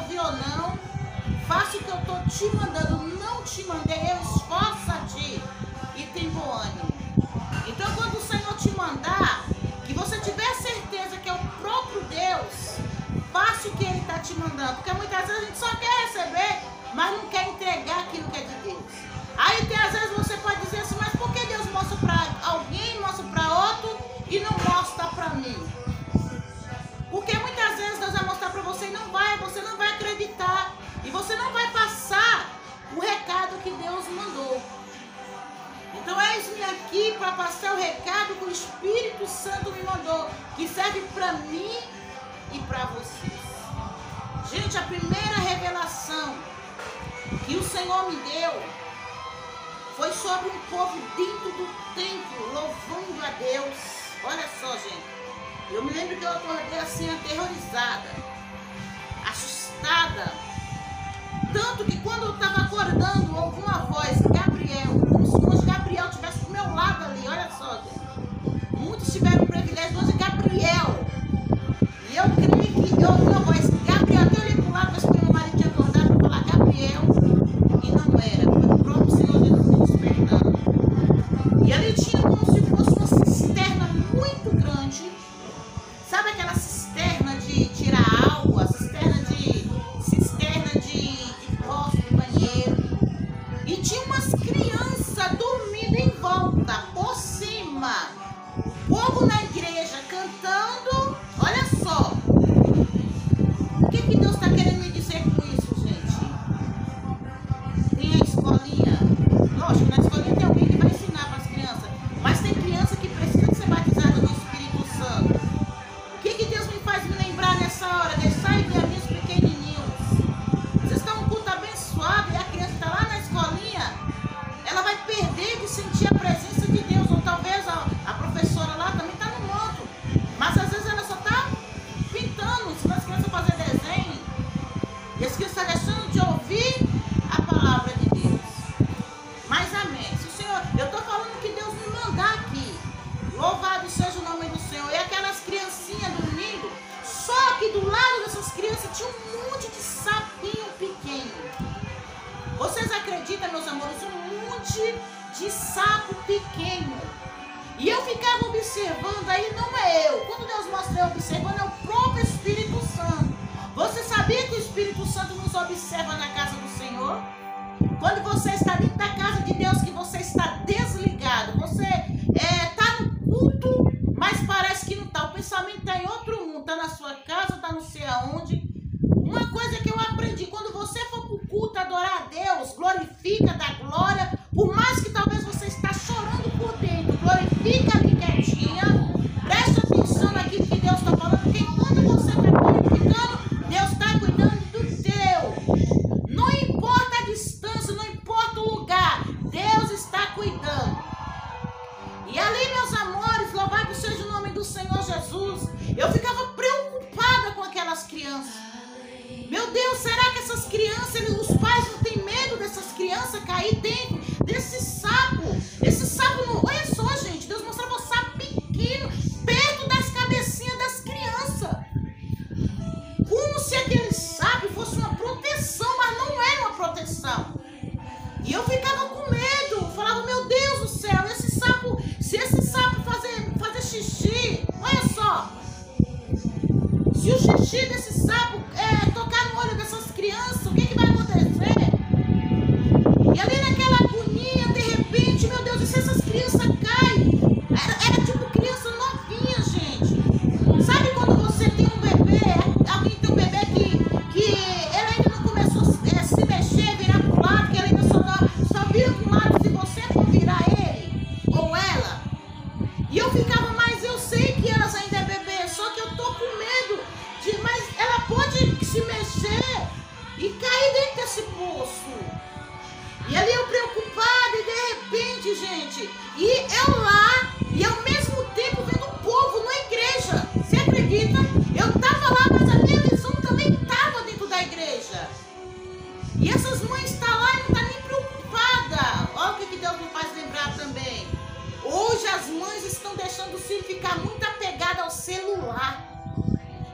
ouvir ou não, faça o que eu estou te mandando. Não te mandei, esforça-te e tem bom ânimo. Então, quando o Senhor te mandar, que você tiver certeza que é o próprio Deus, faça o que Ele está te mandando. Porque muitas vezes a gente só quer receber, mas não quer entregar aquilo que é de Deus. Aí tem às vezes você pode dizer assim, mas por que Deus mostra para alguém, mostra para outro e não mostra para mim? Porque muitas vezes Deus vai mostrar para você e você não vai acreditar. E você não vai passar o recado que Deus mandou. Então eis-me aqui para passar o recado que o Espírito Santo me mandou, que serve para mim e para vocês. Gente, a primeira revelação que o Senhor me deu foi sobre um povo dentro do templo, louvando a Deus. Olha só, gente. Eu me lembro que eu acordei assim, aterrorizada, assustada. Tanto que quando eu estava acordando, ouvi uma voz, Gabriel, como se o anjo Gabriel estivesse do meu lado ali. Olha só, gente. Muitos tiveram o privilégio do anjo Gabriel. E eu creio que eu ouvi uma voz, Gabriel. Até olhei para o lado, mas que meu marido tinha acordado para falar Gabriel. E não era. Foi o próprio Senhor Jesus me despertando. E ali tinha como se fosse uma cisterna muito grande. Sabe aquela cisterna de tirar água? Cisterna de poço, de banheiro. E tinha umas crianças dormindo em volta, por cima. O povo na igreja cantando. Olha só. O que Deus está querendo me dizer com isso, gente? Tem a escolinha. Lógico, na escolinha tem alguém que vai ensinar para as crianças. Mas tem criança que precisa ser batizada no Espírito Santo. O que Deus me faz me lembrar nessa hora? Deixar e ver meus pequenininhos. Vocês estão um culto abençoado e a criança está lá na escolinha, ela vai perder de sentir a presença de Deus. Ou talvez a professora lá também está no monte. Mas às vezes ela só está pintando, ensinando as crianças a fazer desenho. E as crianças estão deixando de ouvir a palavra de Deus. Mas amém. Se o Senhor, eu estou falando que Deus me mandar aqui. Louvado seja o nome do Senhor. E aquelas criancinhas dormindo. Só que do lado dessas crianças tinha um monte de sapinho pequeno. Vocês acreditam, meus amores? Um monte de sapo pequeno. E eu ficava observando, aí não é eu. Quando Deus mostra eu observando, é o próprio Espírito Santo. Você sabia que o Espírito Santo nos observa na casa do Senhor? Quando você está dentro da casa de Deus, que você está desligado, você está no culto, mas parece que não está. O pensamento está em outro mundo, está na sua casa, está não sei aonde. Uma coisa que eu aprendi, quando você for para o culto adorar a Deus, glorifica, dá glória, por mais que talvez você está chorando por dentro, glorifica ali quietinha, preste atenção naquilo que Deus está falando, porque enquanto você está glorificando, Deus está cuidando do teu. Não importa a distância, não importa o lugar, Deus está cuidando. E ali, meus amores, louvado seja o nome do Senhor Jesus, eu ficava preocupada com aquelas crianças. Meu Deus, será que essas crianças, os pais não têm medo dessas crianças cair dentro desse sapo? Esse sapo, não, olha só, gente, Deus mostrava um sapo pequeno, perto das cabecinhas das crianças. Como se aquele sapo fosse uma proteção, mas não era uma proteção. E eu ficava com medo, falava, meu Deus do céu, esse sapo, se esse sapo fazer xixi, olha só, se o xixi desse sapo tocar no olho dessas crianças, o que vai acontecer? E ali naquela agonia, de repente, meu Deus, e se essas crianças caem? Era tipo criança novinha, gente. Sabe quando você tem um bebê, alguém tem um bebê que ele ainda não começou a se mexer, virar pro lado, que ele ainda só vira pro lado se você for virar ele ou ela? E eu ficava, mas eu sei que elas ainda é bebê, só que eu tô com medo mas ela pode se mexer e cair dentro desse poço. E ali eu preocupada e de repente, gente, e eu lá, e ao mesmo tempo vendo o povo na igreja. Você acredita? Eu tava lá, mas a minha visão também tava dentro da igreja. E essas mães estão lá e não tá nem preocupada. Olha o que Deus me faz lembrar também. Hoje as mães estão deixando o filho ficar muito apegado ao celular.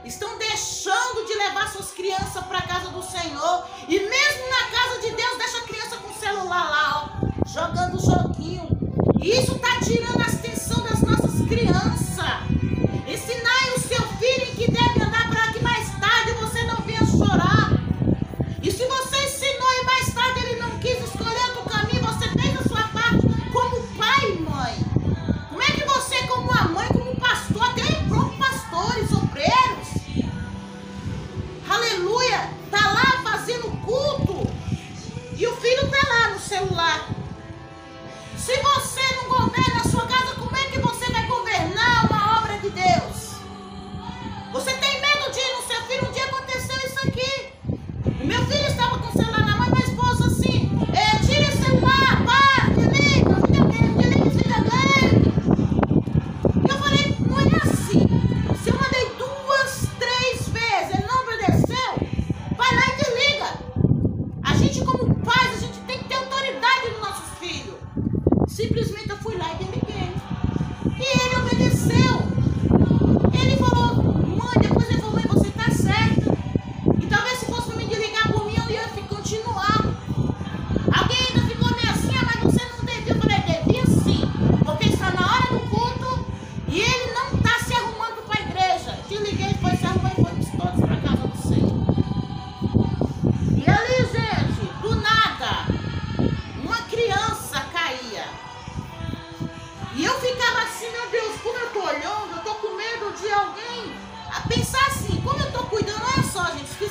Estão deixando de levar suas crianças para a casa do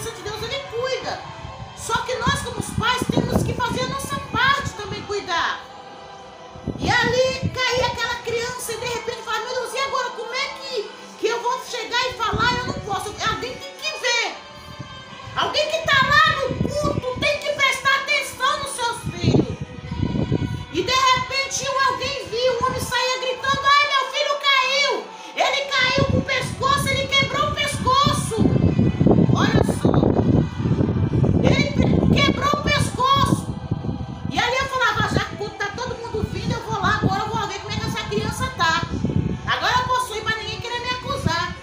Santo de Deus, ele cuida. Só que nós, como os pais, temos que fazer a nossa parte também, cuidar. E ali caía aquela criança e de repente fala, meu Deus, e agora como é que eu vou chegar e falar? Eu não posso. Alguém tem que ver. Alguém que está lá no culto tem que prestar atenção nos seus filhos. E de repente alguém viu um homem sair gritando, ai, meu filho caiu. Ele caiu com o pescoço, ele quebrou o pescoço. Olha só. Ele quebrou o pescoço. E ali eu falava, já que tá todo mundo vindo, eu vou lá agora, eu vou ver como é que essa criança tá. Agora eu posso ir para ninguém querer me acusar.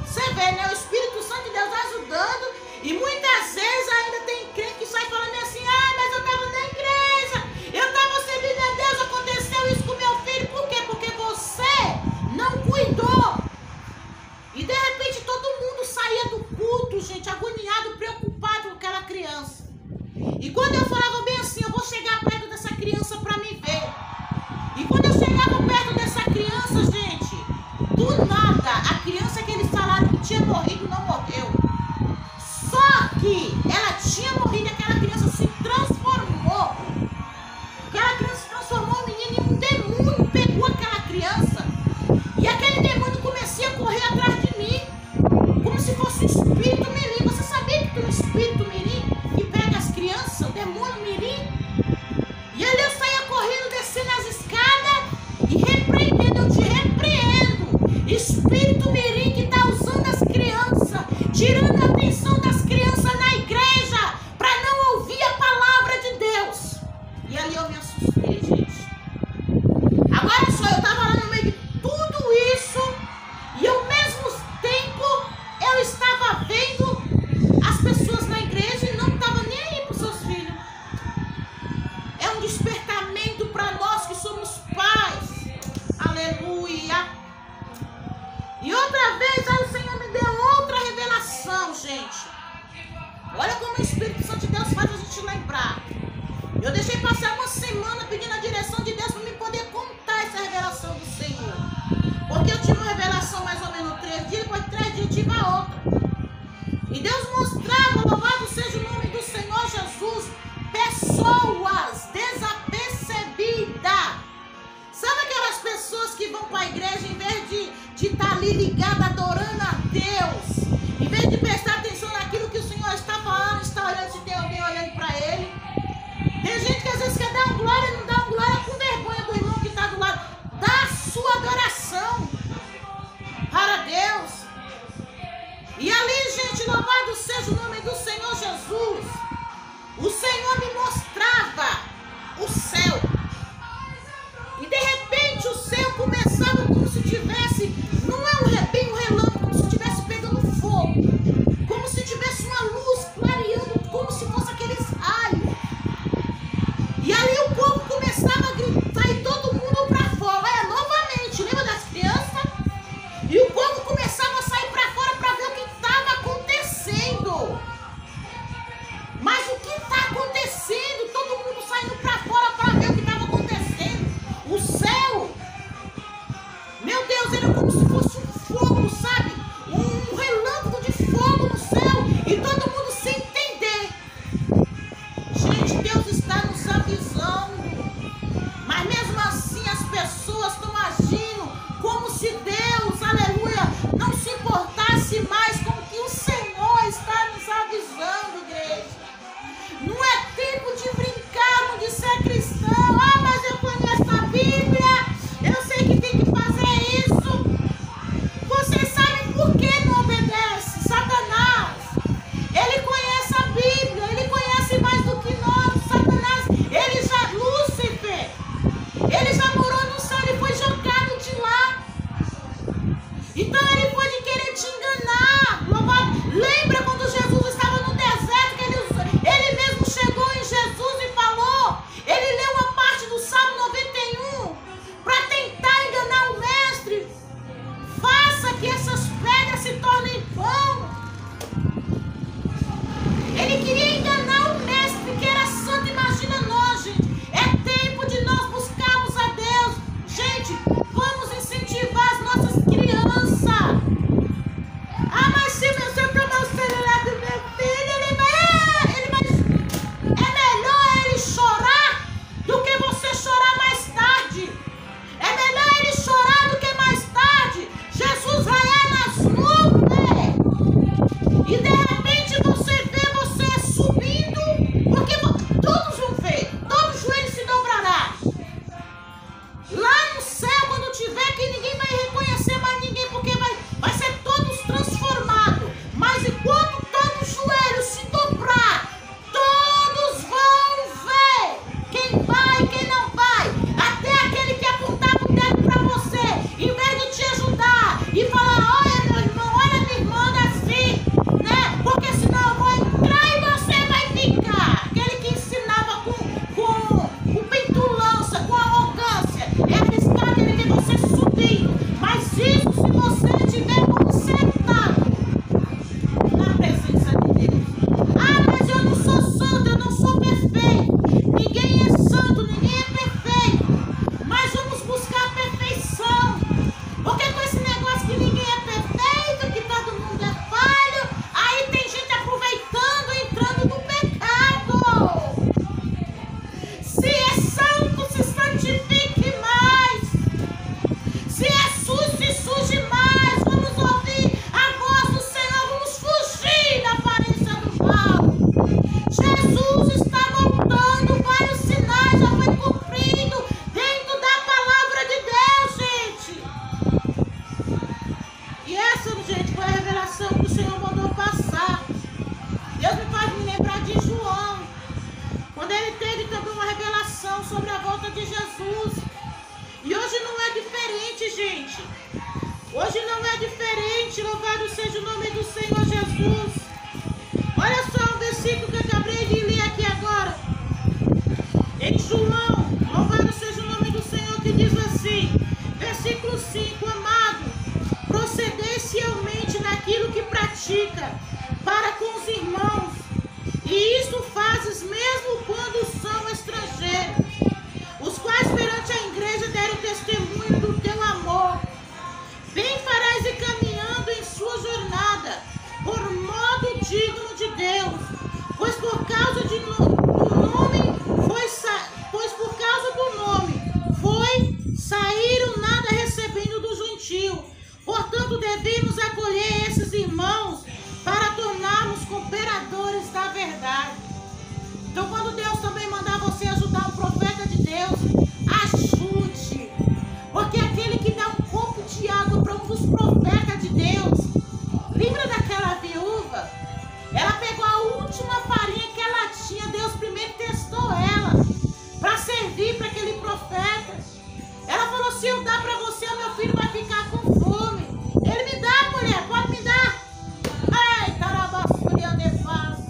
Você vê, né? O Espírito Santo de Deus ajudando. E muitas vezes ainda tem crente que sai falando assim, ah, mas eu estava na igreja, eu estava servindo a Deus, aconteceu isso com meu filho. Por quê? Porque você não cuidou. E de repente todo mundo saía do culto, gente, agoniado, preocupado com aquela criança. E quando eu falava bem assim, eu vou chegar perto dessa criança para me ver. E quando eu chegava perto dessa criança, gente, do nada, a criança que eles falaram que tinha morrido não morreu. Só que ela tinha morrido, aquela criança se transformou. Aquela criança se transformou, o menino, e um demônio pegou aquela criança. E aquele demônio começou a correr atrás de mim, como se fosse um espírito mirim. Você sabia que tem um espírito mirim que pega as crianças, o demônio mirim? E ali eu saía correndo, descendo as escadas e repreendendo, eu te repreendo. Espírito mirim que está usando as crianças, tirando a atenção das crianças na igreja, para não ouvir a palavra de Deus. E ali eu me assustei, gente. Agora só, eu estava lá no meio de tudo isso e ao mesmo tempo eu estava vendo as pessoas na igreja e não estava nem aí para os seus filhos. É um despertamento para nós que somos pais. Aleluia. E outra vez aí o Senhor me deu outra revelação, gente. Olha como o Espírito Santo de Deus faz a gente lembrar. Eu deixei passar uma semana pedindo a direção de Deus para me poder contar essa revelação do Senhor. Porque eu tive uma revelação mais ou menos 3 dias, depois de 3 dias eu tive a outra. E Deus mostrava, louvado seja o nome do Senhor Jesus, pessoas desapercebidas. Sabe aquelas pessoas que vão para a igreja, em vez de estar ali ligada, adorando a Deus, em vez de prestar atenção naquilo que o Senhor está falando, está olhando se tem alguém olhando para ele? Tem gente que às vezes quer dar uma glória e não dá uma glória, com vergonha do irmão que está do lado. Dá a sua adoração para Deus. E ali, gente, louvado seja o nome do Senhor Jesus. Hoje não é diferente, louvado seja o nome do Senhor Jesus. Olha só o versículo que eu acabei de ler aqui agora. Em João, louvado seja o nome do Senhor, que diz assim, versículo 5, amado, procedei fielmente naquilo que pratica, para com os irmãos, e isto fazes mesmo quando são estrangeiros, os quais perante a igreja deram testemunho do teu amor. Bem farás e caminhando em sua jornada, por modo digno de Deus, pois por causa do nome saíram nada recebendo do gentio. Portanto, devemos acolher esses irmãos para tornarmos cooperadores da verdade. Então, quando Deus também mandar você ajudar um profeta de Deus, ajude. Porque aquele que dá um copo de água para um dos profetas de Deus, lembra daquela viúva? Ela pegou a última farinha que ela tinha. Deus primeiro testou ela para servir para aquele profeta. Ela falou, se eu dar para você, meu filho vai ficar com fome. Ele me dá, mulher, pode me dar. Ai, tarabaçuria nefasta.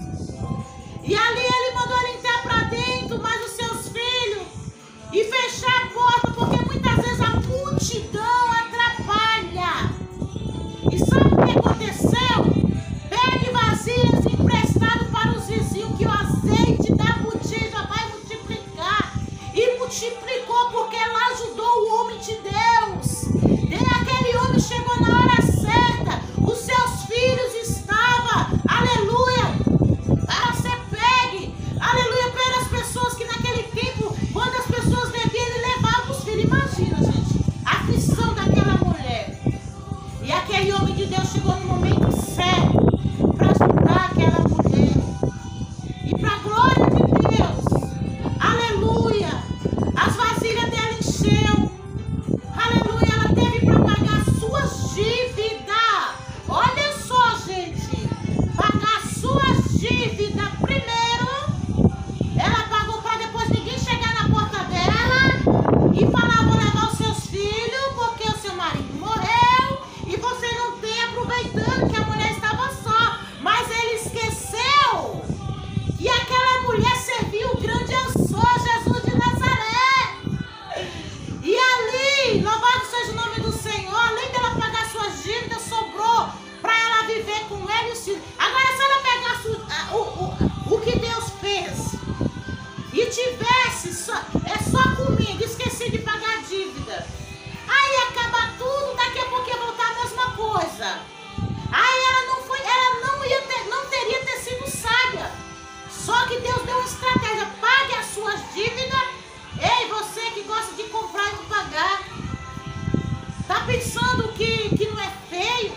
E ali ele mandou ela entrar para dentro, mais os seus filhos, e fechar a porta, porque muitas vezes a multidão atrapalha. E sabe o que aconteceu? Pegue vasilhas emprestadas para os vizinhos, que o azeite da botija vai multiplicar. E multiplicou porque ela ajudou o homem de Deus. E aquele homem chegou na hora certa. Os seus filhos estavam, aleluia, para ser pegue, aleluia, pelas pessoas que naquele tempo, quando as pessoas bebiam, ele levava os filhos. Imagina, gente, a aflição daquela mulher. E aquele homem de Deus chegou no momento certo para ajudar aquela mulher. E para a glória de Deus, aleluia, as vasilhas dela encheu. Aleluia, ela teve para pagar suas dívidas. Olha só, gente, pagar suas dívidas primeiro. Ela pagou para depois ninguém chegar na porta dela e falar, vou levar os seus filhos porque o seu marido morreu e você não tem, aproveitando que a mulher estava só. Mas ele esqueceu que aquela mulher serviu o grande eu sou, Jesus de Nazaré. E ali, louvado seja o nome do Senhor, além dela pagar suas dívidas, sobrou para ela viver com ele e os filhos. Agora, se ela pegasse o que Deus fez e tivesse só comida, esqueci de pagar a dívida, aí ia acabar tudo, daqui a pouco ia voltar a mesma coisa. Aí ela não teria ter sido sábia. Só que Deus deu uma estratégia, pague as suas dívidas. Ei, você que gosta de comprar e não pagar, tá pensando que não é feio?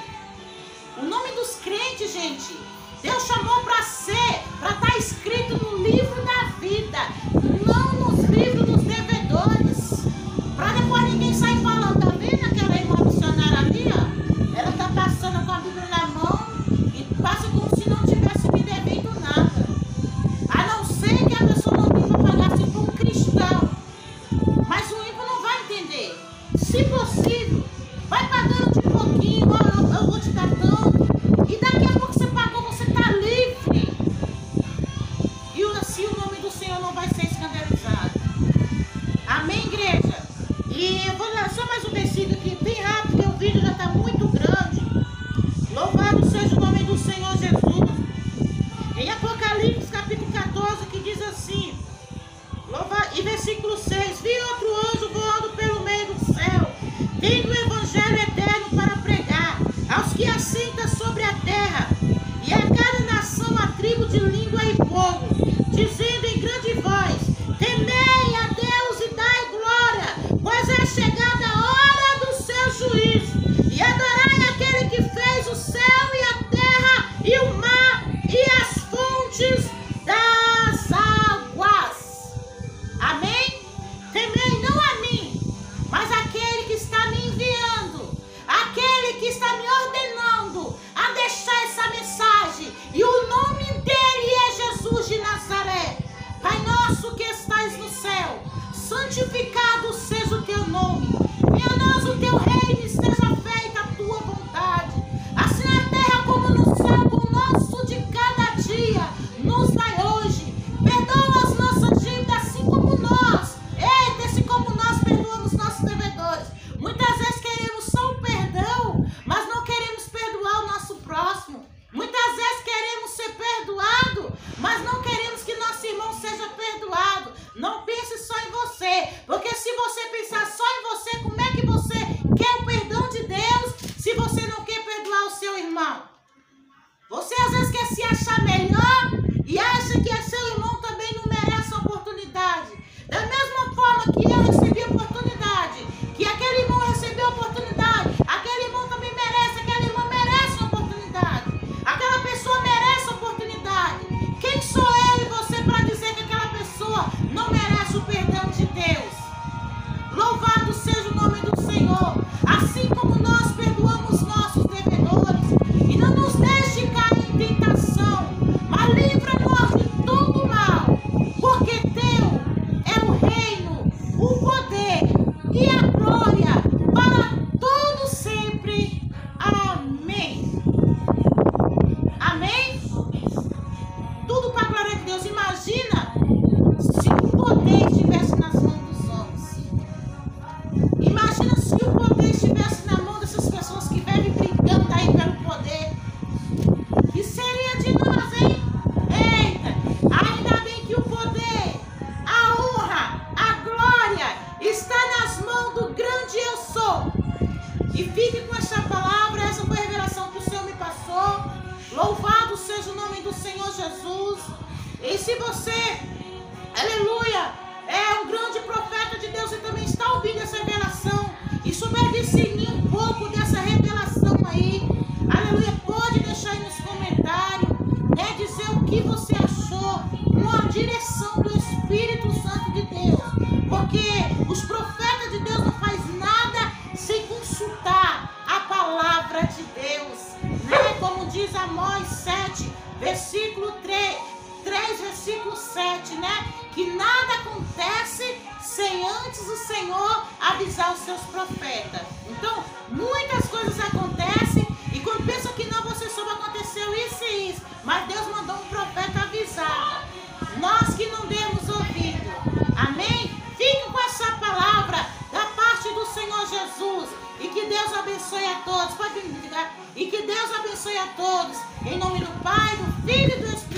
O nome dos crentes, gente, Deus chamou para estar escrito no livro da vida, não nos livros dos devedores, para depois ninguém sair falando, tá vendo aquela irmã missionária ali, ó? Ela tá passando com a Bíblia na mão e passa como se não tivesse me devendo nada, a não ser que a pessoa não tenha para pagar se for um cristão. Mas o ímpio não vai entender. Se possível, vai pagando de pouquinho, eu vou te dar tanto, e daqui a pouco você pagou, você está livre. E assim o nome do Senhor não vai ser escandalizado. Amém, igreja? E eu vou dar só mais um versículo aqui, bem rápido, porque o vídeo já está muito grande. Louvado seja o nome do Senhor Jesus. Em Apocalipse capítulo 14, que diz assim, e versículo 6, vi outro anjo voando pelo meio do céu, tendo o evangelho eterno para pregar aos que assentam sobre a terra, e a cada nação, a tribo, de língua e povo, dizendo em grande voz, temei a Deus e dai glória, pois é chegada a hora do seu juízo, e adorai aquele que fez o céu e a terra e o mar e as fontes das águas. Amém? Temei não a mim, mas aquele que está me enviando, aquele que está me ordenando a deixar essa mensagem, e o nome dele é Jesus. você, aleluia, é um grande profeta de Deus e também está ouvindo essa revelação e souber discernir um pouco dessa revelação aí, aleluia, pode deixar aí nos comentários, né, dizer o que você achou com a direção do Espírito Santo de Deus, porque os profetas de Deus não fazem nada sem consultar a palavra de Deus, né, como diz Amós 7, versículo 3, versículo 7, né, que nada acontece sem antes o Senhor avisar os seus profetas. Então, muitas coisas acontecem e quando pensa que não, você soube, aconteceu isso e isso, mas Deus mandou um profeta avisar. Nós que não demos ouvido, amém? Fiquem com essa palavra da parte do Senhor Jesus e que Deus abençoe a todos. Pode me ligar? E que Deus abençoe a todos, em nome do Pai, do Filho e do Espírito